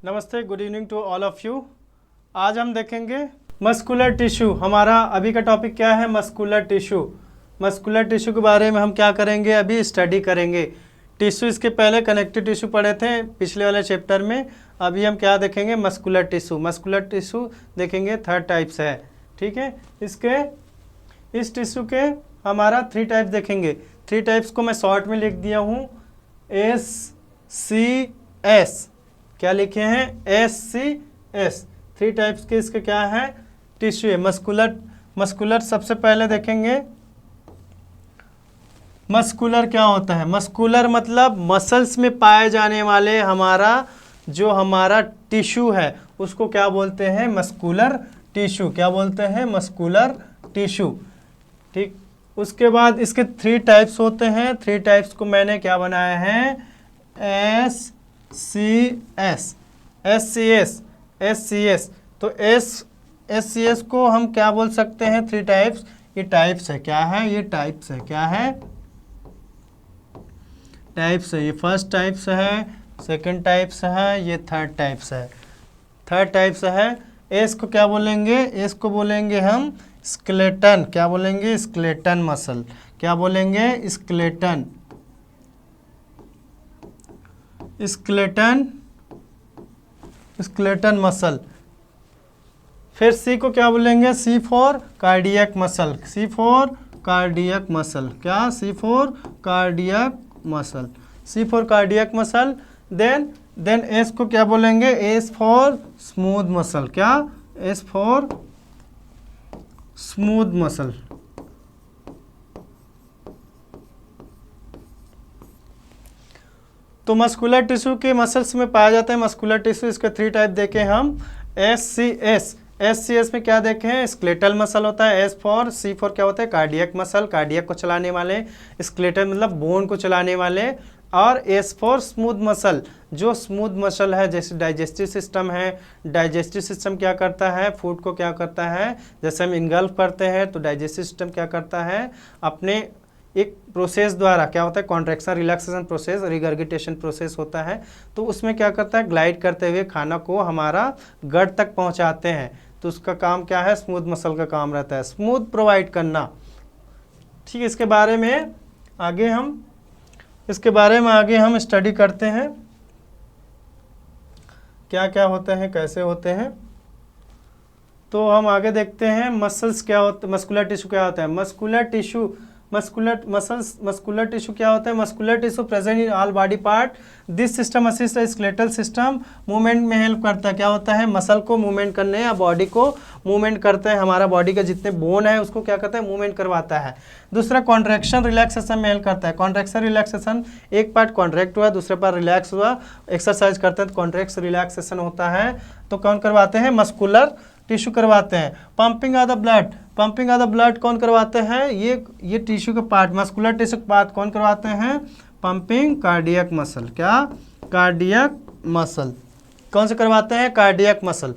नमस्ते, good evening to all of you. आज हम देखेंगे मस्कुलर टिश्यू। हमारा अभी का टॉपिक क्या है? Muscular tissue. मस्कुलर टिश्यू के बारे में हम क्या करेंगे? अभी स्टडी करेंगे। टिश्यू इसके पहले कनेक्टिव टिश्यू पढ़े थे पिछले वाले चैप्टर में। अभी हम क्या देखेंगे? Muscular tissue. मस्कुलर टिश्यू देखेंगे, 3 टाइप्स है। ठीक है, इस टिश्यू के हमारा 3 टाइप्स देखेंगे। 3 टाइप्स को मैं शॉर्ट में लिख दिया हूँ, SCS। क्या लिखे हैं? SCS। 3 टाइप्स के इसके क्या है? टिश्यू है। मस्कुलर सबसे पहले देखेंगे। मस्कुलर क्या होता है? मस्कुलर मतलब मसल्स में पाए जाने वाले हमारा टिश्यू है, उसको क्या बोलते हैं? Muscular tissue. क्या बोलते हैं? Muscular tissue. ठीक, उसके बाद इसके 3 टाइप्स होते हैं। 3 टाइप्स को मैंने क्या बनाया है? SCS। तो SCS को हम क्या बोल सकते हैं? 3 टाइप्स। ये टाइप्स है। क्या है? ये टाइप्स है। क्या है? टाइप्स है। ये फर्स्ट टाइप्स है, सेकंड टाइप्स है, ये थर्ड टाइप्स है। थर्ड टाइप्स है। एस को क्या बोलेंगे? एस को बोलेंगे हम स्केलेटन। क्या बोलेंगे? Skeleton muscle. क्या बोलेंगे? Skeleton muscle. फिर सी को क्या बोलेंगे? C for cardiac muscle. C for cardiac muscle. क्या? C for cardiac muscle. C for cardiac muscle. Then S को क्या बोलेंगे? S for smooth muscle. क्या? S for smooth muscle. तो मस्कुलर टिश्यू के मसल्स में पाया जाता है मस्कुलर टिश्यू। इसके 3 टाइप देखे हम। SCS में क्या देखे हैं? स्केलेटल मसल होता है। सी फॉर क्या होता है? कार्डियक मसल, कार्डियक को चलाने वाले। स्केलेटल मतलब बोन को चलाने वाले। और एस फॉर स्मूथ मसल, जो स्मूथ मसल है, जैसे डाइजेस्टिव सिस्टम है। डाइजेस्टिव सिस्टम क्या करता है? फूड को क्या करता है? जैसे हम इंगल्फ करते हैं तो डाइजेस्टिव सिस्टम क्या करता है? अपने एक प्रोसेस द्वारा, क्या होता है? Contraction relaxation process, regurgitation process होता है। तो उसमें क्या करता है? ग्लाइड करते हुए खाना को हमारा गट तक पहुंचाते हैं। तो उसका काम क्या है? स्मूथ मसल का काम रहता है, स्मूथ प्रोवाइड करना। ठीक है, इसके बारे में आगे हम स्टडी करते हैं, क्या क्या होते हैं, कैसे होते हैं। तो हम आगे देखते हैं मसल्स क्या होते, मस्कुलर टिश्यू क्या होता है। मस्कुलर टिश्यू क्या होता है? Muscular tissue present in all body part. This system assist skeletal system. Movement में हेल्प करता है। क्या होता है? मसल को मूवमेंट करने या बॉडी को मूवमेंट करता है। हमारा बॉडी का जितने बोन है उसको क्या करता है? मूवमेंट करवाता है। दूसरा कॉन्ट्रैक्शन रिलैक्सेशन में हेल्प करता है। कॉन्ट्रैक्शन रिलैक्सेशन, एक पार्ट कॉन्ट्रैक्ट हुआ, दूसरे पार्ट रिलैक्स हुआ, एक्सरसाइज करते हैं तो कॉन्ट्रैक्शन रिलैक्सेशन होता है। तो कौन करवाते हैं? मस्कुलर टिश्यू करवाते हैं। पंपिंग ऑफ द ब्लड कौन करवाते हैं? ये टिश्यू के पार्ट, मस्कुलर टिश्यू के पार्ट कौन करवाते हैं? Pumping cardiac muscle. क्या? Cardiac muscle. कौन से करवाते हैं? Cardiac muscle.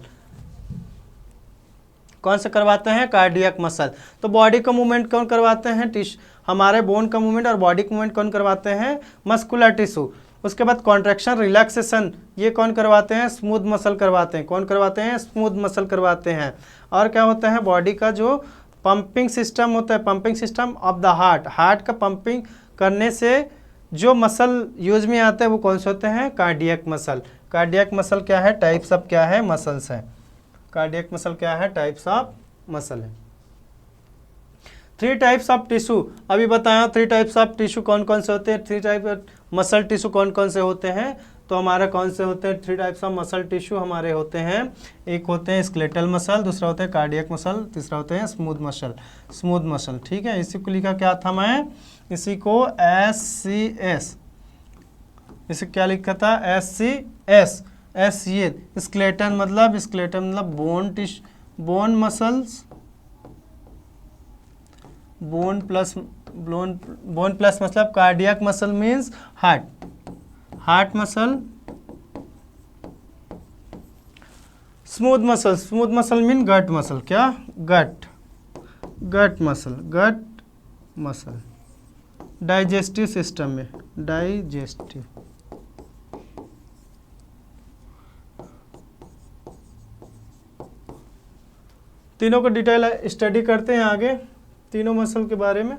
कौन से करवाते हैं? Cardiac muscle. तो बॉडी का मूवमेंट कौन करवाते हैं? हमारे बोन का मूवमेंट और बॉडी का मूवमेंट कौन करवाते हैं? Muscular tissue. उसके बाद कॉन्ट्रैक्शन रिलैक्सेशन ये कौन करवाते हैं? स्मूथ मसल करवाते हैं। कौन करवाते हैं? स्मूथ मसल करवाते हैं। और क्या होता है? बॉडी का जो पंपिंग सिस्टम होता है, pumping system of the heart का पंपिंग करने से जो मसल यूज में आते हैं वो कौन से होते हैं? Cardiac muscle. कार्डियक मसल क्या है? टाइप्स ऑफ क्या है? मसल्स है। कार्डियक मसल क्या है? टाइप्स ऑफ मसल है। 3 टाइप्स ऑफ टिश्यू अभी बताया। 3 टाइप्स ऑफ टिश्यू कौन कौन से होते हैं? 3 टाइप मसल टिश्यू कौन कौन से होते हैं? तो हमारा कौन से होते हैं? 3 टाइप्स ऑफ मसल टिश्यू हमारे होते हैं। एक होते हैं स्केलेटल मसल, दूसरा होता है कार्डियक मसल, तीसरा होते हैं स्मूथ मसल। ठीक है, इसी को लिखा क्या था मैं? इसी को SCS, इसे क्या लिखा था? SCS। ये स्केलेटन मतलब बोन मसल्स, बोन प्लस मतलब cardiac muscle means heart muscle. Smooth muscle mean gut muscle. क्या? Gut muscle. डाइजेस्टिव सिस्टम में, तीनों को डिटेल स्टडी करते हैं आगे, तीनों मसल के बारे में।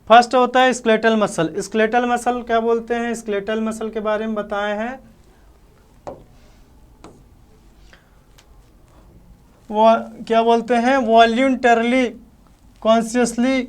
फर्स्ट होता है स्केलेटल मसल। स्केलेटल मसल क्या बोलते हैं, स्केलेटल मसल के बारे में बताए हैं। वो क्या बोलते हैं, वॉल्यूंटरली कॉन्शियसली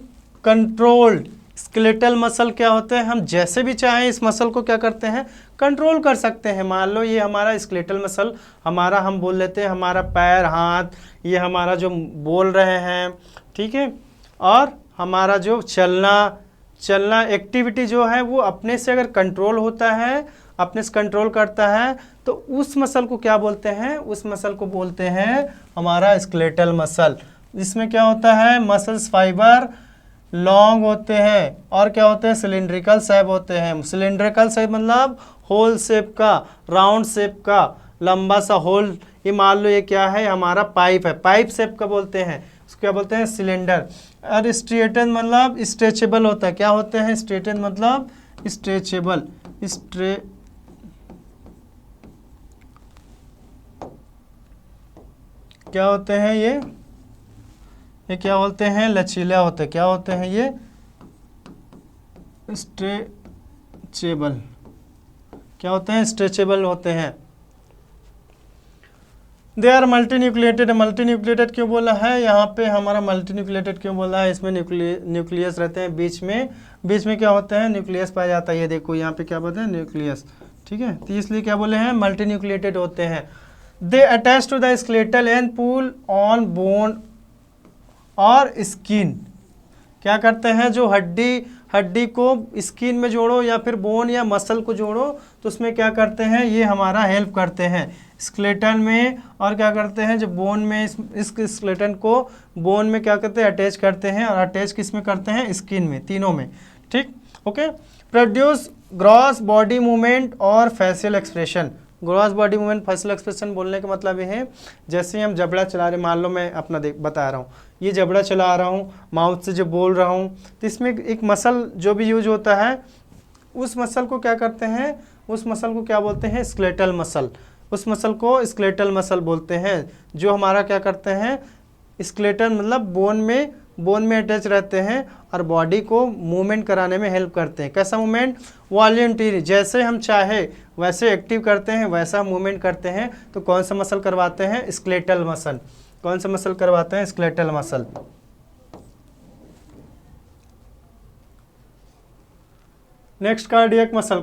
कंट्रोल्ड स्केलेटल मसल क्या होते हैं, हम जैसे भी चाहें इस मसल को क्या करते हैं, कंट्रोल कर सकते हैं। मान लो ये हमारा स्केलेटल मसल, हमारा हम बोल लेते हैं हमारा पैर हाथ, ये हमारा जो बोल रहे हैं, ठीक है, और हमारा जो चलना एक्टिविटी जो है वो अपने से अगर कंट्रोल होता है, अपने से कंट्रोल करता है, तो उस मसल को क्या बोलते हैं, उस मसल को बोलते हैं हमारा स्केलेटल मसल। इसमें क्या होता है, मसल्स फाइबर लॉन्ग होते हैं और क्या होते हैं, सिलिंड्रिकल शेप होते हैं। सिलिंड्रिकल शेप मतलब होल शेप का, राउंड शेप का, लंबा सा होल। ये मान लो ये क्या है, हमारा पाइप है, पाइप शेप का बोलते हैं, उसको क्या बोलते हैं, सिलेंडर। और स्ट्रेटन मतलब स्ट्रेचेबल होता है, क्या होते हैं, स्ट्रेटन मतलब स्ट्रेचेबल, क्या होते हैं ये क्या होते हैं, लचीला होते हैं, क्या होते हैं ये, स्ट्रेचेबल, क्या होते हैं, स्ट्रेचेबल होते हैं। They are multi nucleated. Multi nucleated क्यों बोला है, यहाँ पे हमारा मल्टी न्यूक्लिएटेड क्यों बोला है, इसमें न्यूक्लियस रहते हैं बीच में क्या होता है, न्यूक्लियस पाया जाता है। ये देखो यहाँ पे क्या बोलते हैं, न्यूक्लियस, ठीक है, तो इसलिए क्या बोले हैं, मल्टी न्यूक्लिएटेड होते हैं। They attach to the skeletal and pull on bone और स्किन। क्या करते हैं, जो हड्डी को स्किन में जोड़ो या फिर बोन या मसल को जोड़ो, तो उसमें क्या करते हैं, ये हमारा हेल्प करते हैं स्केलेटन में। और क्या करते हैं, जो बोन में इस स्केलेटन को बोन में क्या करते हैं, अटैच करते हैं, और अटैच किस में करते हैं, स्किन में, तीनों में, ठीक, okay. Produce gross body movement और facial expression. Gross body movement, facial expression बोलने का मतलब ये है, जैसे ही हम जबड़ा चला रहे, मान लो मैं अपना बता रहा हूँ, ये जबड़ा चला रहा हूँ, माउथ से जो बोल रहा हूँ, तो इसमें एक मसल जो भी यूज होता है, उस मसल को क्या करते हैं, उस मसल को क्या बोलते हैं, स्केलेटल मसल। उस मसल को स्केलेटल मसल बोलते हैं, जो हमारा क्या करते हैं, स्केलेटल मतलब बोन में अटैच रहते हैं और बॉडी को मूवमेंट कराने में हेल्प करते हैं। कैसा मूवमेंट, वॉल्यूंटरी, जैसे हम चाहे वैसे एक्टिव करते हैं, वैसा मूवमेंट करते हैं। तो कौन सा मसल करवाते हैं, स्केलेटल मसल। कौन सा मसल करवाते हैं, skeletal muscle. Next cardiac muscle.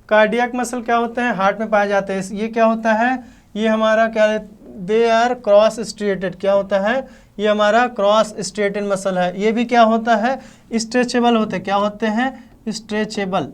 Cardiac muscle क्या होते हैं, हार्ट में पाए जाते हैं। ये क्या होता है, ये हमारा क्या, दे आर क्रॉस स्ट्रेटेड, क्या होता है, ये हमारा क्रॉस स्ट्रेटेड मसल है। ये भी क्या होता है, स्ट्रेचेबल होते हैं, क्या होते हैं, स्ट्रेचेबल।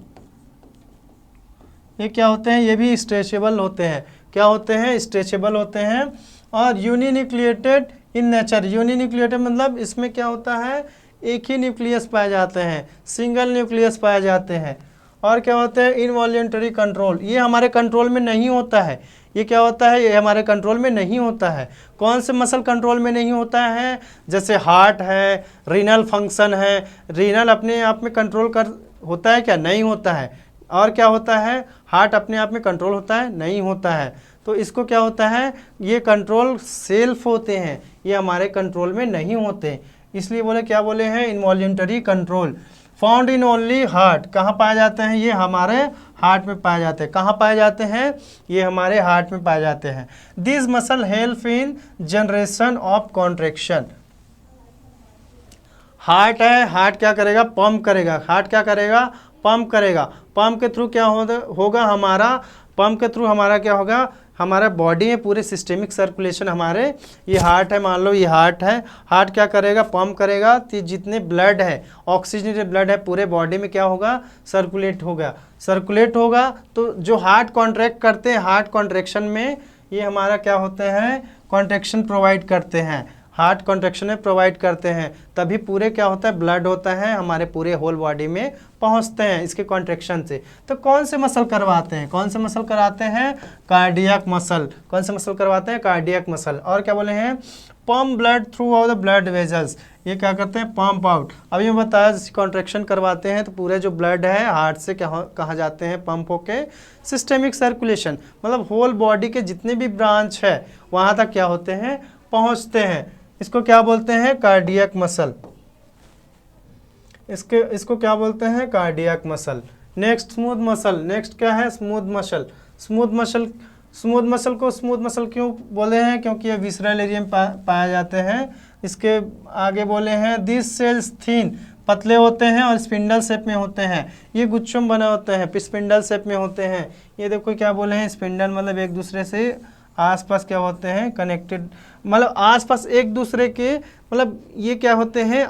ये क्या होते हैं, ये भी स्ट्रेचेबल होते हैं, क्या होते हैं, स्ट्रेचेबल होते हैं। और यूनिन्यूक्लिएटेड इन नेचर। यूनिन्यूक्लिएटेड मतलब इसमें क्या होता है, एक ही न्यूक्लियस पाए जाते हैं, सिंगल न्यूक्लियस पाए जाते हैं। और क्या होते हैं, इनवॉल्यूंटरी कंट्रोल, ये हमारे कंट्रोल में नहीं होता है। ये क्या होता है, ये हमारे कंट्रोल में नहीं होता है। कौन से मसल कंट्रोल में नहीं होता है, जैसे हार्ट है, रीनल फंक्शन है, रीनल अपने आप में कंट्रोल कर होता है क्या, नहीं होता है। और क्या होता है, हार्ट अपने आप में कंट्रोल होता है, नहीं होता है। तो इसको क्या होता है, ये कंट्रोल सेल्फ होते हैं, ये हमारे कंट्रोल में नहीं होते, इसलिए बोले क्या बोले हैं, involuntary control. Found in only heart, कहाँ पाए जाते हैं, ये हमारे हार्ट में पाए जाते हैं। कहाँ पाए जाते हैं, ये हमारे हार्ट में पाए जाते हैं। This muscle help in generation of contraction. Heart है, हार्ट क्या करेगा, पंप करेगा। हार्ट क्या करेगा, पंप करेगा। पंप के थ्रू क्या होगा हमारा, पंप के थ्रू हमारा क्या होगा, हमारा बॉडी में पूरे सिस्टेमिक सर्कुलेशन हमारे, ये हार्ट है, मान लो ये हार्ट है, हार्ट क्या करेगा, पंप करेगा, तो जितने ब्लड है, ऑक्सीजनेटेड ब्लड है, पूरे बॉडी में क्या होगा, सर्कुलेट होगा। तो जो हार्ट कॉन्ट्रैक्ट करते हैं, हार्ट कॉन्ट्रैक्शन में ये हमारा क्या होते हैं, कॉन्ट्रैक्शन प्रोवाइड करते हैं। हार्ट कॉन्ट्रैक्शन में प्रोवाइड करते हैं, तभी पूरे क्या होता है, ब्लड होता है हमारे पूरे होल बॉडी में पहुंचते हैं इसके कॉन्ट्रैक्शन से। तो कौन से मसल करवाते हैं, कौन से मसल कराते हैं, कार्डियक मसल। कौन से मसल करवाते हैं, कार्डियक मसल। और क्या बोले हैं, pump blood through out the blood vessels, ये क्या करते हैं, पंप आउट। अभी मैं बताया जैसे कॉन्ट्रैक्शन करवाते हैं तो पूरे जो ब्लड है हार्ट से कहाँ जाते हैं, पंप होके सिस्टेमिक सर्कुलेशन, मतलब होल बॉडी के जितने भी ब्रांच है वहाँ तक क्या होते हैं, पहुँचते हैं। इसको क्या बोलते हैं, कार्डियक मसल। इसको क्या बोलते हैं, cardiac muscle. Next smooth muscle. Next क्या है, smooth muscle. Smooth muscle, smooth muscle को स्मूथ मसल क्यों बोले हैं, क्योंकि ये विसरल एरिया में पाए जाते हैं। इसके आगे बोले हैं दिस सेल्स थिन, पतले होते हैं और स्पिंडल शेप में होते हैं। ये गुच्छों में बना होते हैं, स्पिंडल शेप में होते हैं। ये देखो क्या बोले हैं, स्पिंडल मतलब एक दूसरे से आसपास क्या होते हैं, कनेक्टेड, मतलब आसपास एक दूसरे के, मतलब ये क्या होते हैं,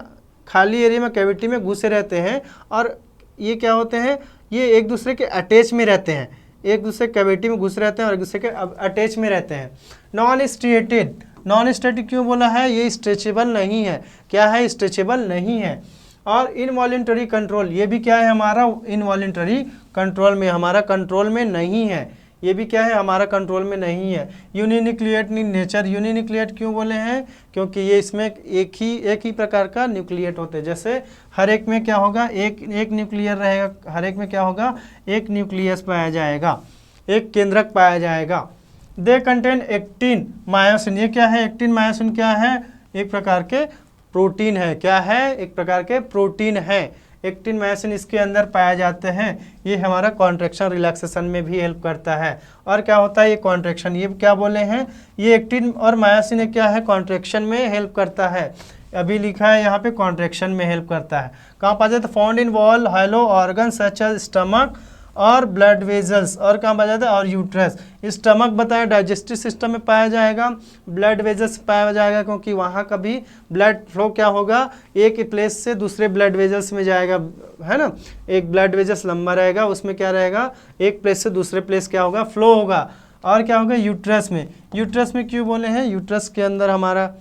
खाली एरिया में कैविटी में घुसे रहते हैं और ये क्या होते हैं, ये एक दूसरे के अटैच में रहते हैं, एक दूसरे कैविटी में घुस रहते हैं और एक दूसरे के अटैच में रहते हैं। नॉन स्ट्रेटेड, नॉन स्ट्रेटेड क्यों बोला है, ये स्ट्रेचेबल नहीं है। क्या है, स्ट्रेचेबल नहीं है। और इनवॉलेंटरी कंट्रोल, ये भी क्या है हमारा, इनवॉलेंटरी कंट्रोल में, हमारा कंट्रोल में नहीं है। ये भी क्या है, हमारा कंट्रोल में नहीं है। यूनिन्यूक्लिएट इन नेचर, यूनिन्यूक्लिएट क्यों बोले हैं, क्योंकि ये इसमें एक ही प्रकार का न्यूक्लिएट होते हैं। जैसे हर एक में क्या होगा, एक न्यूक्लियर रहेगा, हर एक में क्या होगा, एक न्यूक्लियस पाया जाएगा, एक केंद्रक पाया जाएगा। दे कंटेन एक्टिन मायोसिन, ये क्या है, एक्टिन मायोसिन क्या है, एक प्रकार के प्रोटीन है। क्या है, एक प्रकार के प्रोटीन है। एक्टिन मायोसिन इसके अंदर पाए जाते हैं। ये हमारा कॉन्ट्रैक्शन रिलैक्सेशन में भी हेल्प करता है। और क्या होता है, ये कॉन्ट्रैक्शन, ये क्या बोले हैं, ये एक्टिन और मायोसिन क्या है, कॉन्ट्रैक्शन में हेल्प करता है। अभी लिखा है यहाँ पे कॉन्ट्रैक्शन में हेल्प करता है। कहाँ पाया जाता है, found in wall hollow organ such as stomach और ब्लड वेजल्स। और कहाँ पाया जाता है, और यूट्रस। स्टमक बताया डाइजेस्टिव सिस्टम में पाया जाएगा, ब्लड वेजल्स पाया जाएगा क्योंकि वहाँ का भी ब्लड फ्लो क्या होगा, एक प्लेस से दूसरे ब्लड वेजल्स में जाएगा, है ना। एक ब्लड वेजल्स लंबा रहेगा, उसमें क्या रहेगा, एक प्लेस से दूसरे प्लेस क्या होगा, फ्लो होगा। और क्या होगा, यूट्रस में। यूट्रस में क्यों बोले हैं, यूट्रस के अंदर हमारा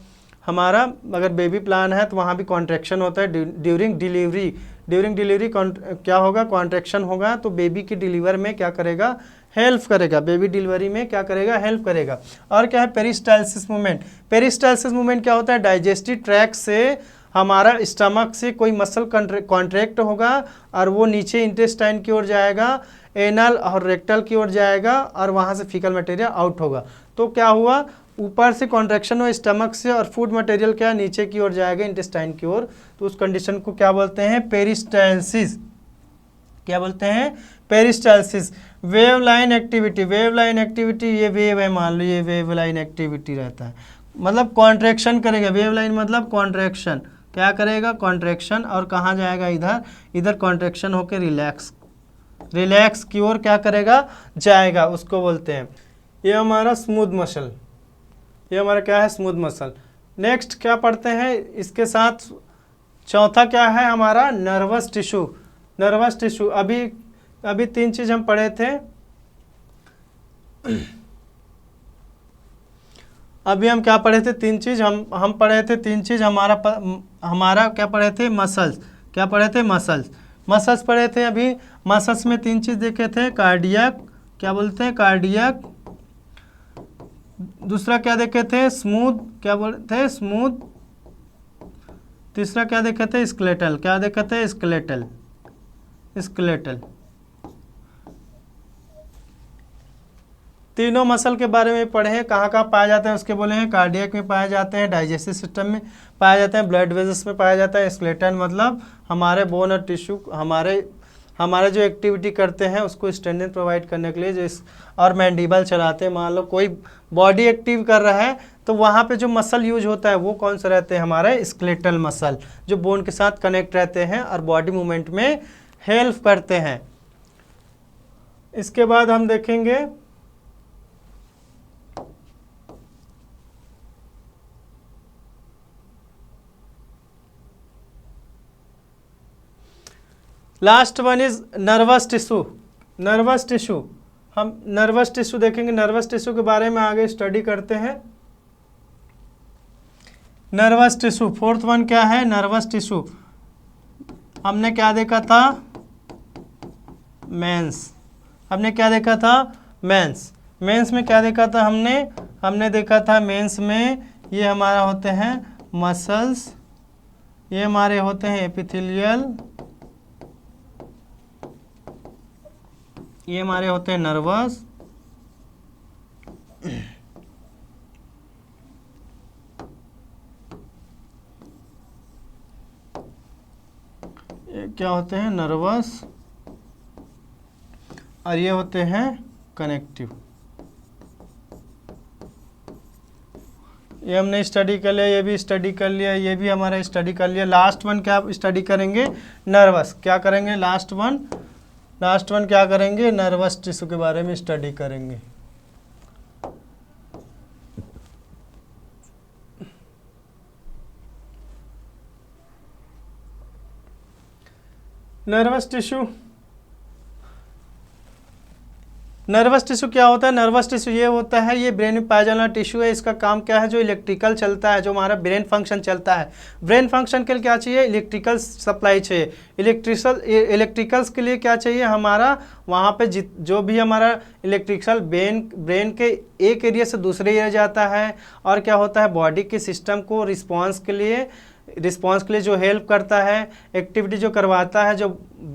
अगर बेबी प्लान है तो वहाँ भी कॉन्ट्रैक्शन होता है ड्यूरिंग डिलीवरी। ड्यूरिंग डिलीवरी क्या होगा, कॉन्ट्रैक्शन होगा, तो बेबी की डिलीवर में क्या करेगा, हेल्प करेगा, बेबी डिलीवरी में क्या करेगा, हेल्प करेगा। और क्या है, पेरिस्टालसिस मूवमेंट। पेरिस्टालसिस मूवमेंट क्या होता है, डाइजेस्टिव ट्रैक्ट से हमारा स्टमक से कोई मसल कॉन्ट्रैक्ट होगा और वो नीचे इंटेस्टाइन की ओर जाएगा, एनल और रेक्टल की ओर जाएगा और वहाँ से फीकल मटेरियल आउट होगा। तो क्या हुआ, ऊपर से कॉन्ट्रैक्शन हो स्टमक से और फूड मटेरियल क्या नीचे की ओर जाएगा, इंटेस्टाइन की ओर। तो उस कंडीशन को क्या बोलते हैं, पेरिस्टालसिस। क्या बोलते हैं, peristalsis. Wave line activity, wave line activity, ये वेव है, मान लो ये वेव लाइन एक्टिविटी रहता है, मतलब कॉन्ट्रैक्शन करेगा। वेव लाइन मतलब कॉन्ट्रैक्शन, क्या करेगा, कॉन्ट्रैक्शन, और कहाँ जाएगा, इधर कॉन्ट्रैक्शन होकर रिलैक्स की ओर क्या करेगा, जाएगा, उसको बोलते हैं। ये हमारा स्मूथ मसल, ये हमारा क्या है, स्मूथ मसल। नेक्स्ट क्या पढ़ते हैं, इसके साथ चौथा क्या है हमारा, नर्वस टिश्यू। नर्वस टिश्यू, अभी 3 चीज़ हम पढ़े थे। अभी हम क्या पढ़े थे, 3 चीज़ हम पढ़े थे। 3 चीज़ हमारा क्या पढ़े थे, मसल्स। क्या पढ़े थे, मसल्स पढ़े थे। अभी मसल्स में 3 चीज़ देखे थे, कार्डियक, क्या बोलते हैं, कार्डियक। दूसरा क्या देखे थे, स्मूथ, क्या बोलते थे, स्मूथ। तीसरा क्या देखे थे, स्केलेटल। क्या देखे थे, स्केलेटल। तीनों मसल के बारे में पढ़े हैं, कहाँ कहाँ पाए जाते हैं उसके बोले हैं। कार्डियक में पाए जाते हैं, डाइजेस्टिव सिस्टम में पाए जाते हैं, ब्लड वेजल्स में पाया जाता है। स्केलेटन मतलब हमारे बोन और टिश्यू, हमारे जो एक्टिविटी करते हैं उसको स्ट्रेंथ प्रोवाइड करने के लिए और मैंडिबल चलाते हैं। मान लो कोई बॉडी एक्टिव कर रहा है तो वहाँ पे जो मसल यूज होता है वो कौन सा रहते हैं, हमारे स्केलेटल मसल, जो बोन के साथ कनेक्ट रहते हैं और बॉडी मूवमेंट में हेल्प करते हैं। इसके बाद हम देखेंगे last one is nervous tissue. हम नर्वस टिश्यू देखेंगे। नर्वस टिश्यू के बारे में आगे स्टडी करते हैं। Nervous tissue. फोर्थ वन क्या है? Nervous tissue. हमने क्या देखा था? मेंस। हमने क्या देखा था? मेंस। मेंस में क्या देखा था हमने? हमने देखा था मेंस में ये हमारा होते हैं मसल्स, ये हमारे होते हैं एपिथेलियल, ये हमारे होते हैं नर्वस, ये क्या होते हैं? नर्वस, और ये होते हैं कनेक्टिव। ये हमने स्टडी कर लिया, ये भी स्टडी कर लिया, ये भी हमारा स्टडी कर लिया। लास्ट वन क्या स्टडी करेंगे? नर्वस। क्या करेंगे? लास्ट वन क्या करेंगे? नर्वस टिश्यू के बारे में स्टडी करेंगे। नर्वस टिश्यू, नर्वस टिश्यू क्या होता है? नर्वस टिश्यू ये होता है, ये ब्रेन में पाया जाने वाला टिश्यू है। इसका काम क्या है? जो इलेक्ट्रिकल चलता है, जो हमारा ब्रेन फंक्शन चलता है। ब्रेन फंक्शन के लिए क्या चाहिए? इलेक्ट्रिकल सप्लाई चाहिए। इलेक्ट्रिकल्स के लिए क्या चाहिए? हमारा वहाँ पे जो भी हमारा इलेक्ट्रिकल ब्रेन के एक एरिया से दूसरे एरिया जाता है, और क्या होता है? बॉडी के सिस्टम को रिस्पॉन्स के लिए जो हेल्प करता है, एक्टिविटी जो करवाता है, जो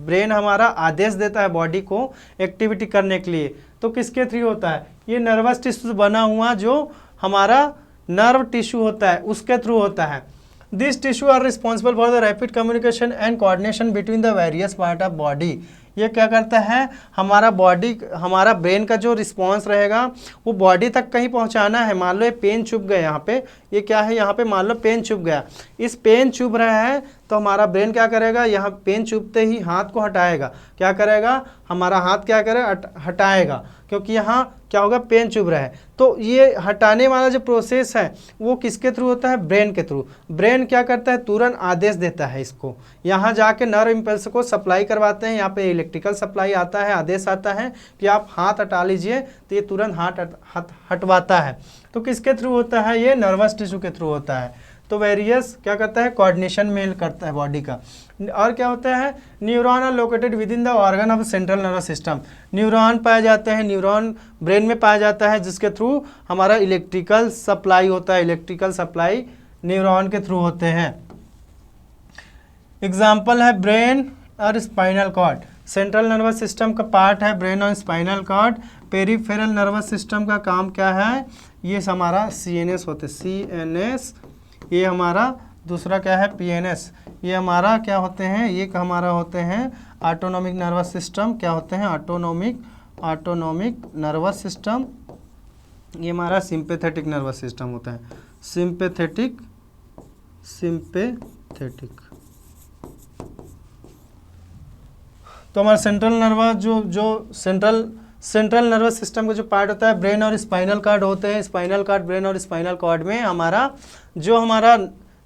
ब्रेन हमारा आदेश देता है बॉडी को एक्टिविटी करने के लिए, तो किसके थ्रू होता है? ये नर्वस टिश्यू बना हुआ जो हमारा नर्व टिश्यू होता है, उसके थ्रू होता है। This tissue are responsible for the rapid communication and coordination between the various part of body. ये क्या करता है? हमारा ब्रेन का जो रिस्पॉन्स रहेगा वो बॉडी तक कहीं पहुंचाना है। मान लो ये पेन चुभ गया यहाँ पे, ये क्या है? यहाँ पे मान लो पेन चुभ गया, इस पेन चुभ रहा है तो हमारा ब्रेन क्या करेगा? यहाँ पेन चुभते ही हाथ को हटाएगा। क्या करेगा? हमारा हाथ क्या करेगा? हटाएगा, क्योंकि यहाँ क्या होगा? पेन चुभ रहा है। तो ये हटाने वाला जो प्रोसेस है वो किसके थ्रू होता है? ब्रेन के थ्रू। ब्रेन क्या करता है? तुरंत आदेश देता है इसको, यहाँ जाके नर्व इम्पल्स को सप्लाई करवाते हैं। यहाँ पे इलेक्ट्रिकल सप्लाई आता है, आदेश आता है कि आप हाथ हटा लीजिए, तो ये तुरंत हाथ हटवाता है। तो किसके थ्रू होता है? ये नर्वस टिश्यू के थ्रू होता है। तो वेरियस क्या करता है? कोऑर्डिनेशन में करता है बॉडी का। और क्या होता है? Neuron are located within the organ of central nervous system. Neuron पाए जाते हैं, न्यूरॉन ब्रेन में पाया जाता है, जिसके थ्रू हमारा इलेक्ट्रिकल सप्लाई होता है। इलेक्ट्रिकल सप्लाई न्यूरॉन के थ्रू होते हैं। एग्जाम्पल है ब्रेन और spinal cord. Central nervous system का पार्ट है ब्रेन और spinal cord. Peripheral nervous system का काम क्या है? ये हमारा CNS होते हैं, CNS। ये हमारा दूसरा क्या है? PNS। ये हमारा क्या होते हैं? ये हमारा होते हैं ऑटोनॉमिक नर्वस सिस्टम। क्या होते हैं? Autonomic nervous system. ये हमारा सिंपैथेटिक नर्वस सिस्टम होता है। सिंपैथेटिक। तो हमारा सेंट्रल नर्वस जो सेंट्रल नर्वस सिस्टम का जो पार्ट होता है, ब्रेन और स्पाइनल कॉर्ड होते हैं। स्पाइनल कॉर्ड, ब्रेन और स्पाइनल कॉर्ड में हमारा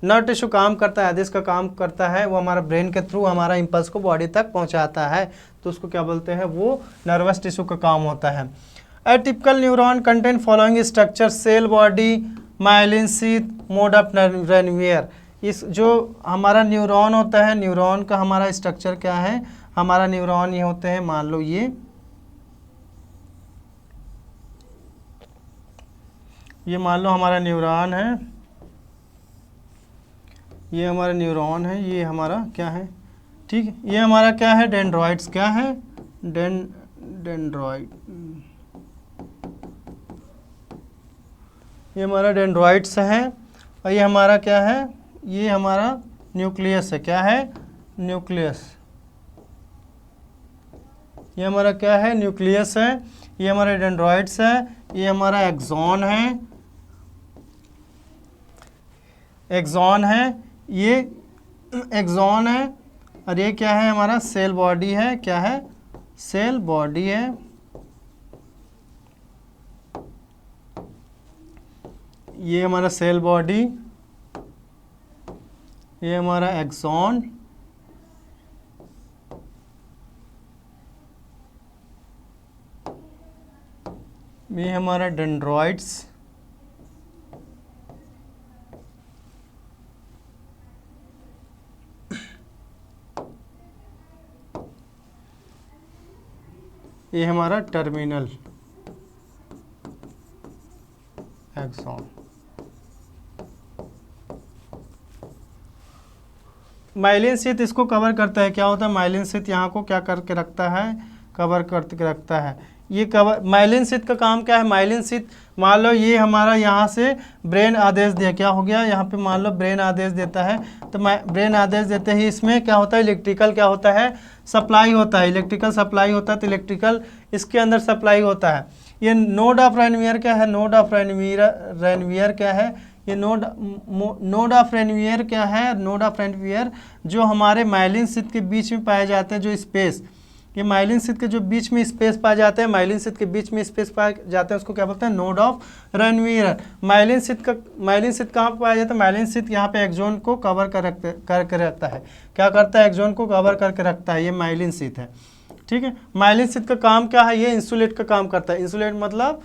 नर्व टिश्यू काम करता है, आदेश का काम करता है, वो हमारा ब्रेन के थ्रू हमारा इम्पल्स को बॉडी तक पहुंचाता है। तो उसको क्या बोलते हैं? वो नर्वस टिश्यू का काम होता है। A typical neuron contain following structure: cell body, myelin sheath, node of Ranvier. इस जो हमारा न्यूरॉन होता है, न्यूरॉन का हमारा स्ट्रक्चर क्या है? हमारा न्यूरॉन ये होते हैं, मान लो ये मान लो हमारा न्यूरॉन है, ये हमारा न्यूरॉन है, ये हमारा क्या है? ठीक है, ये हमारा क्या है? डेंड्रॉइड्स। क्या है? डेंड्रॉइड। ये हमारा डेंड्रॉइड्स है। और ये हमारा क्या है? ये हमारा न्यूक्लियस है। क्या है? न्यूक्लियस। ये हमारा क्या है? न्यूक्लियस है। ये हमारे डेंड्रॉइड्स है। ये हमारा एक्सॉन है, ये एक्सॉन है। और ये क्या है? हमारा सेल बॉडी है। क्या है? सेल बॉडी है। ये हमारा सेल बॉडी, ये हमारा एक्सॉन, ये हमारा डेंड्रॉइड्स, ये हमारा टर्मिनल एक्सॉन। माइलिन शीथ इसको कवर करता है। क्या होता है माइलिन शीथ यहाँ को क्या करके रखता है, कवर करके रखता है। ये कवर माइलिन शीथ का काम क्या है, माइलिन शीथ मान लो ये हमारा यहाँ से ब्रेन आदेश दिया, क्या हो गया यहाँ पे मान लो ब्रेन आदेश देता है, तो ब्रेन आदेश देते ही इसमें क्या होता है इलेक्ट्रिकल क्या होता है सप्लाई होता है, इलेक्ट्रिकल सप्लाई होता है, तो इलेक्ट्रिकल इसके अंदर सप्लाई होता है। ये नोड ऑफ रेनवियर क्या है, नोड ऑफ रेनवियर क्या है, ये नोड ऑफ रेनवियर क्या है, नोड ऑफ रेनवियर जो हमारे माइलिन शीथ के बीच में पाए जाते हैं, जो स्पेस ये माइलिन शीथ के जो बीच में स्पेस पाए जाते हैं, माइलिन शीथ के बीच में स्पेस पाए जाते हैं उसको क्या बोलते हैं node of Ranvier. Myelin sheath कहाँ पर पाया जाता है, माइलिन शीथ यहाँ पे एक्सोन को कवर करके रखता है। क्या करता है एक्सोन को कवर करके रखता है, ये माइलिन शीथ है। ठीक है, माइलिन शीथ का काम क्या है, ये इंसुलेट का काम करता है। इंसुलेट मतलब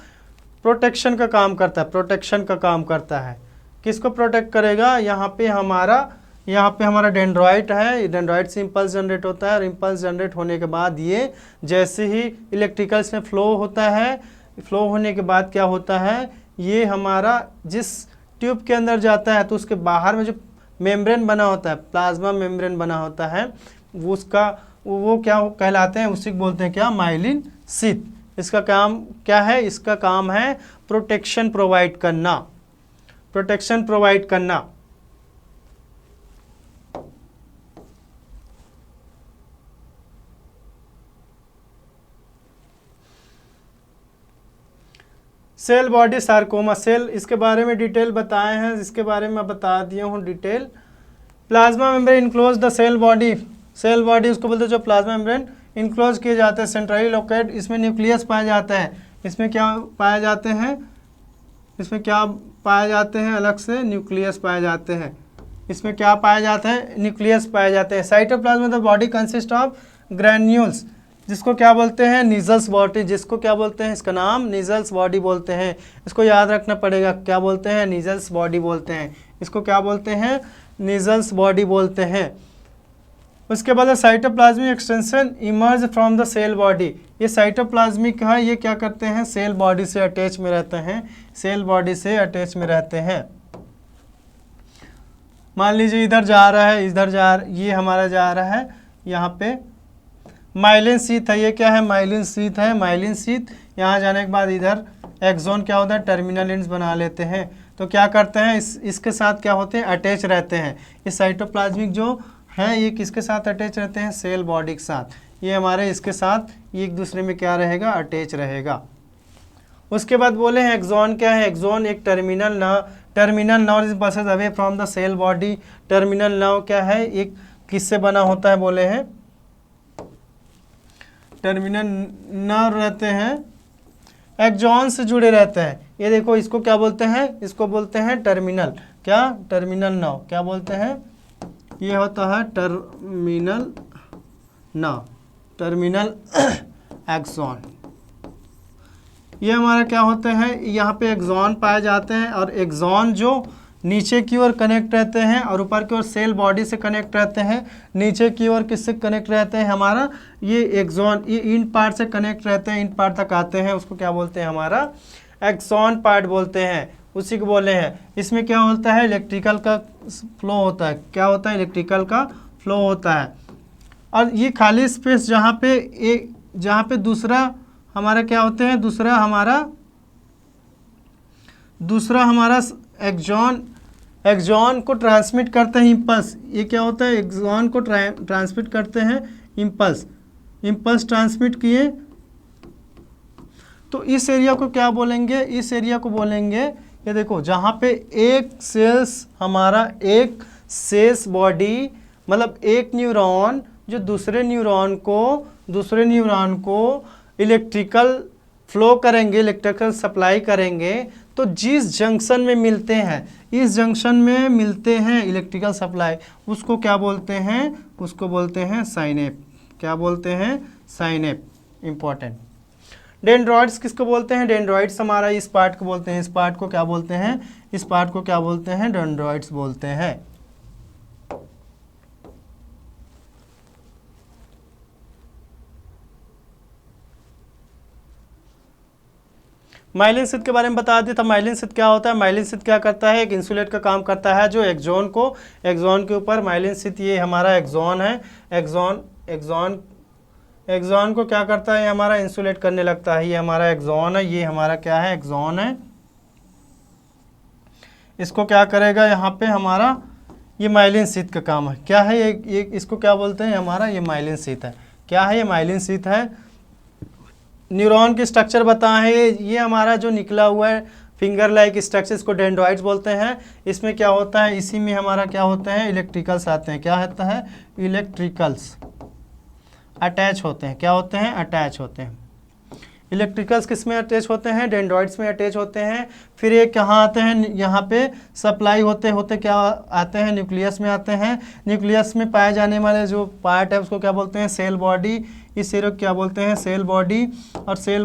प्रोटेक्शन का काम करता है, प्रोटेक्शन का काम करता है। किसको प्रोटेक्ट करेगा, यहाँ पे हमारा डेंड्रॉइट है, डेंड्रॉइट से इम्पल्स जनरेट होता है और इम्पल्स जनरेट होने के बाद ये जैसे ही इलेक्ट्रिकल्स में फ्लो होता है, फ्लो होने के बाद क्या होता है ये हमारा जिस ट्यूब के अंदर जाता है तो उसके बाहर में जो मेम्ब्रेन बना होता है, प्लाज्मा मेम्ब्रेन बना होता है, वो क्या कहलाते हैं, उसी को बोलते हैं क्या माइलिन शीथ। इसका काम क्या है, इसका काम है प्रोटेक्शन प्रोवाइड करना, प्रोटेक्शन प्रोवाइड करना। सेल बॉडी सार्कोमा, सेल इसके बारे में डिटेल बताए हैं, इसके बारे में बता दिया हूँ detail. Plasma membrane enclose the cell body, cell body उसको बोलते हैं जो प्लाज्मा मेम्ब्रेन इनक्लोज किए जाते हैं, सेंट्रली लोकेट, इसमें न्यूक्लियस पाए जाता है। इसमें क्या पाए जाते हैं, इसमें क्या पाए जाते हैं, अलग से न्यूक्लियस पाए जाते हैं। इसमें क्या पाए जाते हैं, न्यूक्लियस पाए जाते हैं। Cytoplasm the body consist of granules, जिसको क्या बोलते हैं निजल्स बॉडी, जिसको क्या बोलते हैं, इसका नाम निजल्स बॉडी बोलते हैं। इसको याद रखना पड़ेगा, क्या बोलते हैं निजल्स बॉडी बोलते हैं, इसको क्या बोलते हैं निजल्स बॉडी बोलते हैं। उसके बाद cytoplasmic extension emerge from the cell body, ये साइटोप्लाज्मिक है, ये क्या करते हैं सेल बॉडी से अटैच में रहते हैं, सेल बॉडी से अटैच में रहते हैं। मान लीजिए इधर जा रहा है, ये हमारा जा रहा है यहाँ पे माइलिन शीथ है, ये क्या है माइलिन शीथ है, माइलिन शीथ यहाँ जाने के बाद इधर एक्सोन क्या होता है टर्मिनल एंड्स बना लेते हैं। तो क्या करते हैं इसके साथ क्या होते हैं अटैच रहते हैं। ये साइटोप्लाज्मिक जो है ये किसके साथ अटैच रहते हैं सेल बॉडी के साथ, ये हमारे इसके साथ ये एक दूसरे में क्या रहेगा अटैच रहेगा। उसके बाद बोले हैं एक्सोन क्या है, एक्सोन एक terminal nerve is passes away from the cell body. Terminal nerve क्या है, एक किससे बना होता है, बोले हैं टर्मिनल नर्व रहते हैं एक्सोन से जुड़े रहते हैं। ये देखो इसको क्या बोलते हैं, इसको बोलते हैं टर्मिनल, क्या टर्मिनल नर्व क्या बोलते हैं, ये होता है टर्मिनल नर्व, टर्मिनल एक्सोन। ये हमारा क्या होते हैं, यहाँ पे एक्सोन पाए जाते हैं और एक्सोन जो नीचे की ओर कनेक्ट रहते हैं और ऊपर की ओर सेल बॉडी से कनेक्ट रहते हैं। नीचे की ओर किससे कनेक्ट रहते हैं, हमारा ये एक्सोन, ये इन पार्ट से कनेक्ट रहते हैं, इन पार्ट तक आते हैं, उसको क्या बोलते हैं हमारा एक्सोन पार्ट बोलते हैं, उसी को बोले हैं। इसमें क्या होता है इलेक्ट्रिकल का फ्लो होता है, क्या होता है इलेक्ट्रिकल का फ्लो होता है। और ये खाली स्पेस जहाँ पे दूसरा हमारा क्या होते हैं, दूसरा हमारा एक्सोन को ट्रांसमिट करते हैं इम्पल्स। ये क्या होता है एक्सोन को ट्रांसमिट करते हैं इम्पल्स ट्रांसमिट किए। तो इस एरिया को क्या बोलेंगे, इस एरिया को बोलेंगे ये देखो जहाँ पे एक सेल्स बॉडी मतलब एक न्यूरॉन जो दूसरे न्यूरॉन को इलेक्ट्रिकल फ्लो करेंगे, इलेक्ट्रिकल सप्लाई करेंगे, तो जिस जंक्शन में मिलते हैं, इस जंक्शन में मिलते हैं इलेक्ट्रिकल सप्लाई, उसको क्या बोलते हैं, उसको बोलते हैं साइनेप। क्या बोलते हैं साइनेप, इंपॉर्टेंट। डेंड्रॉइड्स किसको बोलते हैं, डेंड्रॉइड्स हमारा इस पार्ट को बोलते हैं, इस पार्ट को क्या बोलते हैं, इस पार्ट को क्या बोलते हैं डेंड्रॉइड्स बोलते हैं। माइलिन शीथ के बारे में बता दिया था। माइलिन शीथ क्या होता है? माइलिन शीथ क्या करता है? एक इंसुलेट का काम करता है, जो एक्सॉन के ऊपर माइलिन शीथ, ये हमारा एक्सॉन है, एक्सॉन को क्या करता है? ये हमारा इंसुलेट करने लगता है। ये हमारा एक्सॉन है, ये हमारा क्या है? एक्सॉन है। इसको क्या करेगा? यहाँ पे हमारा ये माइलिन शीथ का काम है। क्या है ये इसको क्या बोलते हैं? हमारा ये माइलिन शीथ है। क्या है? ये माइलिन शीथ है। न्यूरॉन की स्ट्रक्चर बताएं। ये हमारा जो निकला हुआ है फिंगर लाइक स्ट्रक्चर, इसको डेंड्राइट्स बोलते हैं। इसमें क्या होता है? इसी में हमारा क्या होते हैं? इलेक्ट्रिकल्स आते हैं। क्या होता है? इलेक्ट्रिकल्स अटैच होते हैं। क्या होते हैं? अटैच होते हैं। इलेक्ट्रिकल्स किस में अटैच होते हैं? डेंड्राइट्स में अटैच होते हैं। फिर ये कहाँ आते हैं? यहाँ पे सप्लाई होते होते क्या आते हैं? न्यूक्लियस में आते हैं। न्यूक्लियस में पाए जाने वाले जो पार्ट है उसको क्या बोलते हैं? Cell body. इस सिरे को क्या बोलते हैं? Cell body. और सेल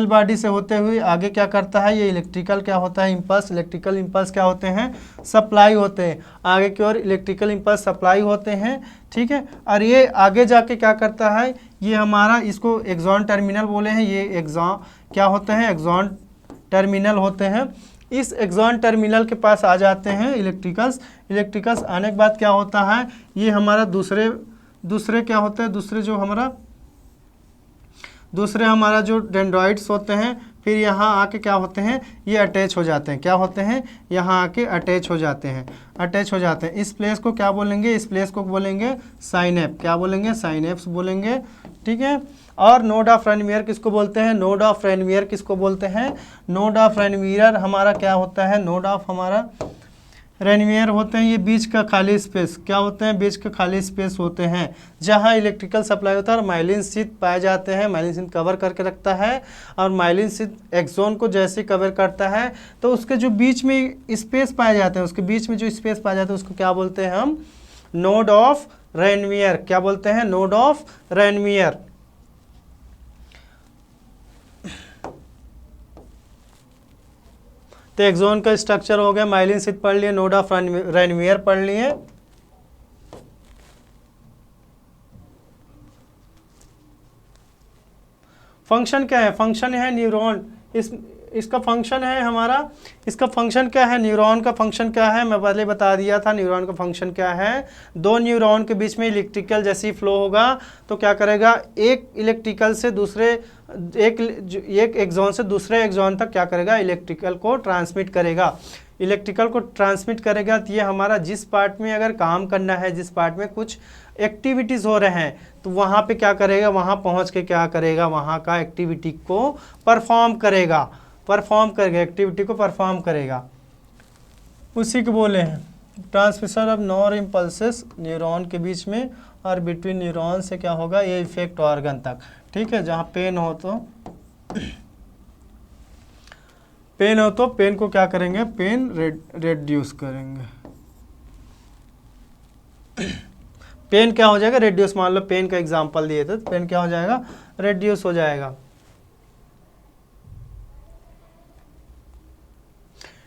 बॉडी से होते हुए आगे क्या करता है? ये इलेक्ट्रिकल क्या होता है? इम्पल्स। इलेक्ट्रिकल इम्पल्स क्या होते हैं? सप्लाई होते हैं। आगे की ओर इलेक्ट्रिकल इम्पल्स सप्लाई होते हैं, ठीक है। और ये आगे जाके क्या करता है? ये हमारा, इसको एक्सॉन टर्मिनल बोले हैं। ये एक्सॉन क्या होते हैं? एक्सॉन टर्मिनल होते हैं। इस एक्सॉन टर्मिनल के पास आ जाते हैं इलेक्ट्रिकल्स आने के बाद क्या होता है? ये हमारा दूसरे क्या होते हैं? दूसरे हमारा जो डेंड्राइट्स होते हैं, फिर यहाँ आके क्या होते हैं? ये अटैच हो जाते हैं। क्या होते हैं? यहाँ आके अटैच हो जाते हैं। इस प्लेस को क्या बोलेंगे? इस प्लेस को बोलेंगे साइनेप। क्या बोलेंगे? साइनेप्स बोलेंगे, ठीक है। और नोड ऑफ रेनवियर किसको बोलते हैं? नोड ऑफ रेनवियर किसको बोलते हैं? नोड ऑफ रेनवियर हमारा क्या होता है? नोड ऑफ हमारा रेनवियर होते हैं ये बीच का खाली स्पेस। क्या होते हैं? बीच का खाली स्पेस होते हैं जहां इलेक्ट्रिकल सप्लाई होता है और माइलिन शीथ पाए जाते हैं। माइलिन शीथ कवर करके रखता है और माइलिन शीथ एक्सॉन को जैसे कवर करता है तो उसके जो बीच में स्पेस पाए जाते हैं, उसके बीच में जो स्पेस पाए जाते हैं उसको क्या बोलते हैं हम? Node of Ranvier. क्या बोलते हैं? Node of Ranvier. तो एक्सॉन का स्ट्रक्चर हो गया, माइलिन शीथ पढ़ लिए, नोड ऑफ रेनवियर पढ़ लिए। फंक्शन क्या है? फंक्शन है न्यूरॉन। इसका फंक्शन है हमारा, इसका फंक्शन क्या है? न्यूरॉन का फंक्शन क्या है? मैं पहले बता दिया था न्यूरॉन का फंक्शन क्या है। दो न्यूरॉन के बीच में इलेक्ट्रिकल जैसी फ्लो होगा तो क्या करेगा? एक इलेक्ट्रिकल से दूसरे एक एक्सॉन से दूसरे एक्सॉन तक क्या करेगा? इलेक्ट्रिकल को ट्रांसमिट करेगा। तो ये हमारा जिस पार्ट में अगर काम करना है, जिस पार्ट में कुछ एक्टिविटीज़ हो रहे हैं तो वहाँ पे क्या करेगा? वहाँ पहुँच के क्या करेगा? वहाँ का एक्टिविटी को परफॉर्म करेगा, एक्टिविटी को परफॉर्म करेगा। उसी को बोले हैं transmission of nor impulses neuron के बीच में और बिटवीन न्यूरॉन से क्या होगा? ये इफेक्ट ऑर्गन तक, ठीक है। जहाँ पेन हो तो पेन को क्या करेंगे? पेन रेड्यूस करेंगे। पेन क्या हो जाएगा? रेड्यूस। मान लो पेन का एग्जांपल दिए थे तो पेन क्या हो जाएगा? रेड्यूस हो जाएगा।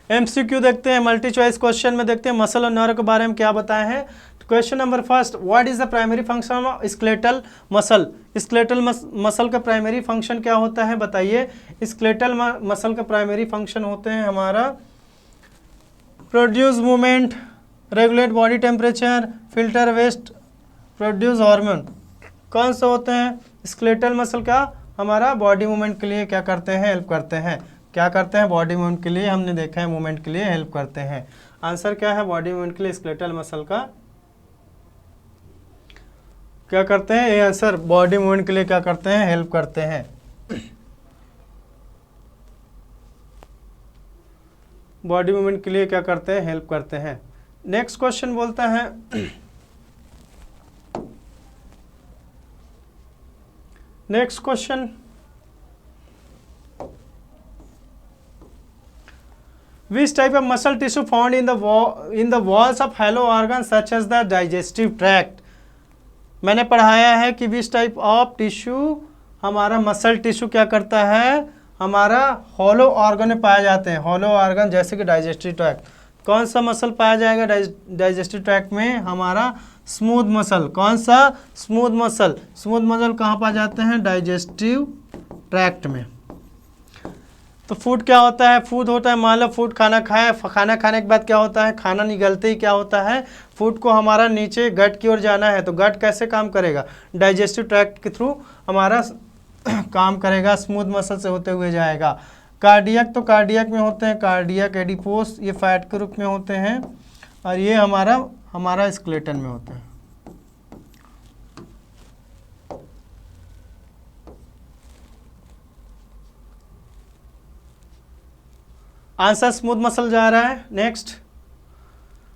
एमसीक्यू देखते हैं, मल्टी चॉइस क्वेश्चन में देखते हैं मसल और नर्व के बारे में क्या बताए हैं। Question number first, what is the primary function of skeletal muscle? Skeletal muscle का प्राइमरी फंक्शन क्या होता है बताइए। स्केलेटल मसल का प्राइमरी फंक्शन होते हैं हमारा produce movement, regulate body temperature, filter waste, produce hormone. कौन से होते हैं? स्केलेटल मसल का हमारा बॉडी मूवमेंट के लिए क्या करते हैं? हेल्प करते हैं। क्या करते हैं? बॉडी मूवमेंट के लिए, हमने देखा है मूवमेंट के लिए हेल्प करते हैं। आंसर क्या है? बॉडी मूवमेंट के लिए स्केलेटल मसल का क्या करते हैं? ये आंसर बॉडी मूवमेंट के लिए क्या करते हैं? हेल्प करते हैं। बॉडी मूवमेंट के लिए क्या करते हैं? हेल्प करते हैं। नेक्स्ट क्वेश्चन बोलता है next question, which type of muscle tissue found in the walls of hollow organs such as the digestive tract? मैंने पढ़ाया है कि which type of tissue हमारा मसल टिश्यू क्या करता है? हमारा हॉलो ऑर्गन में पाए जाते हैं। हॉलो ऑर्गन जैसे कि डाइजेस्टिव ट्रैक्ट। कौन सा मसल पाया जाएगा डाइजेस्टिव ट्रैक्ट में? हमारा स्मूथ मसल। कौन सा? Smooth muscle. स्मूथ मसल कहाँ पाए जाते हैं? डाइजेस्टिव ट्रैक्ट में। तो फूड क्या होता है? फूड होता है, मान लो फूड खाना खाए, खाना खाने के बाद क्या होता है? खाना निगलते ही क्या होता है? फूड को हमारा नीचे गट की ओर जाना है, तो गट कैसे काम करेगा? डाइजेस्टिव ट्रैक्ट के थ्रू हमारा काम करेगा, स्मूथ मसल से होते हुए जाएगा। कार्डियक, तो कार्डियक में होते हैं कार्डियक एडिपोस, ये फैट के रूप में होते हैं, और ये हमारा स्केलेटन में होते हैं। आंसर स्मूथ मसल जा रहा है। Next,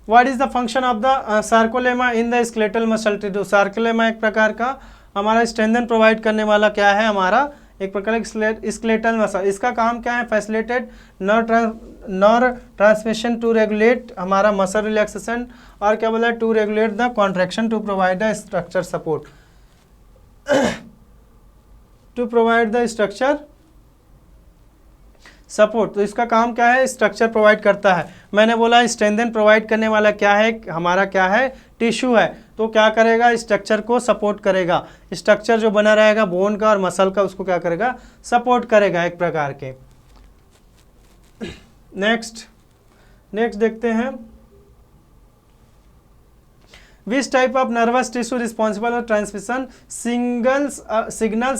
what is the function of the sarcolemma in the skeletal muscle tissue? Sarcolemma एक प्रकार का हमारा स्ट्रेंथन प्रोवाइड करने वाला क्या है? हमारा एक प्रकार का स्केलेटल मसल। इसका काम क्या है? Facilitate nerve transmission to regulate हमारा मसल रिलैक्सेशन, और क्या बोला है? To regulate the contraction to provide the structure support, to provide the structure support. तो इसका काम क्या है? स्ट्रक्चर प्रोवाइड करता है। मैंने बोला स्ट्रेंथन प्रोवाइड करने वाला क्या है? हमारा क्या है? टिश्यू है। तो क्या करेगा? स्ट्रक्चर को सपोर्ट करेगा। स्ट्रक्चर जो बना रहेगा बोन का और मसल का, उसको क्या करेगा? सपोर्ट करेगा एक प्रकार के। नेक्स्ट देखते हैं, Which type of nervous tissue responsible for transmission signals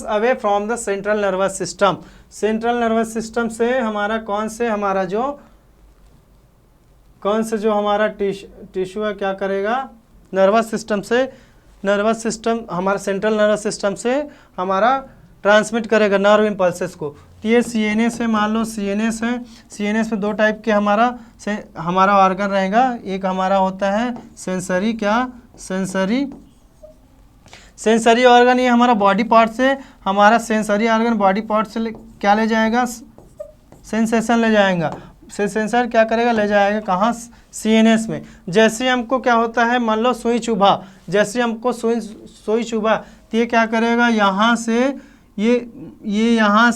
away from the central nervous system? Central nervous system से हमारा कौन से जो हमारा टिश्यू है क्या करेगा? नर्वस सिस्टम हमारा सेंट्रल नर्वस सिस्टम से हमारा ट्रांसमिट करेगा नर्व इम्पल्सेस को। तो ये सीएनएस है, मान लो सीएनएस है। सीएनएस में दो टाइप के हमारा ऑर्गन रहेगा। एक हमारा होता है सेंसरी ऑर्गन। ये हमारा बॉडी पार्ट से, हमारा सेंसरी ऑर्गन बॉडी पार्ट से क्या ले जाएगा? सेंसेशन ले जाएगा। सेंसर क्या करेगा? ले जाएगा कहाँ? सीएनएस में। जैसे हमको क्या होता है, मान लो सुई चुभा, जैसे हमको सुई चुभा, तो ये क्या करेगा? यहाँ से ये यहाँ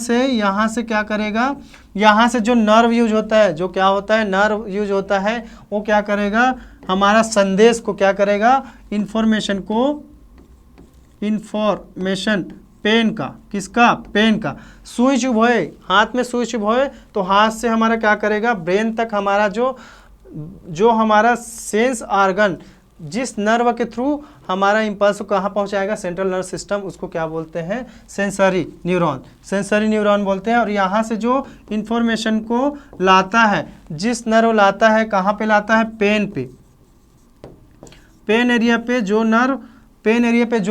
से क्या करेगा? यहाँ से जो नर्व यूज होता है, जो क्या होता है? नर्व यूज होता है, वो क्या करेगा? हमारा संदेश को क्या करेगा? इन्फॉर्मेशन पेन का, किसका? पेन का। सुई चुभोए, हाथ में सुई चुभोए, तो हाथ से हमारा क्या करेगा? ब्रेन तक हमारा जो हमारा सेंस ऑर्गन, जिस नर्व के थ्रू हमारा इम्पल्स को कहाँ पहुँचाएगा? सेंट्रल नर्व सिस्टम, उसको क्या बोलते हैं? सेंसरी न्यूरॉन बोलते हैं। और यहाँ से जो इन्फॉर्मेशन को लाता है, जिस नर्व लाता है, कहाँ पे लाता है? पेन पे। पेन एरिया पे जो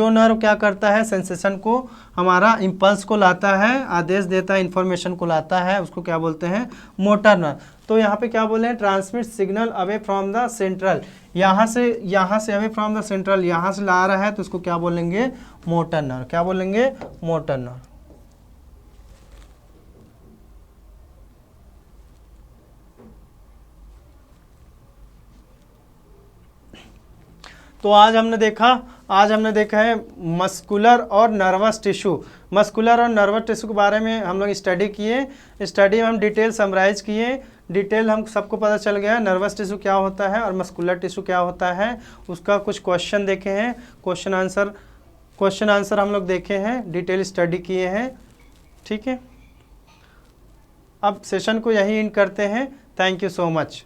नर्व क्या करता है? सेंसेशन को, हमारा इम्पल्स को लाता है, आदेश देता है, इन्फॉर्मेशन को लाता है, उसको क्या बोलते हैं? Motor nerve. तो यहाँ पे क्या बोले हैं? Transmit signal away from the central. यहाँ से अवे फ्रॉम द सेंट्रल, यहाँ से ला रहा है, तो उसको क्या बोलेंगे? Motor nerve. क्या बोलेंगे? Motor nerve. तो आज हमने देखा है मस्कुलर और नर्वस टिश्यू। मस्कुलर और नर्वस टिश्यू के बारे में हम लोग स्टडी किए। स्टडी में हम डिटेल समराइज किए। डिटेल हम सबको पता चल गया नर्वस टिश्यू क्या होता है और मस्कुलर टिश्यू क्या होता है। उसका कुछ क्वेश्चन देखे हैं, क्वेश्चन आंसर हम लोग देखे हैं, डिटेल स्टडी किए हैं। ठीक है, अब सेशन को यही एंड करते हैं। Thank you so much.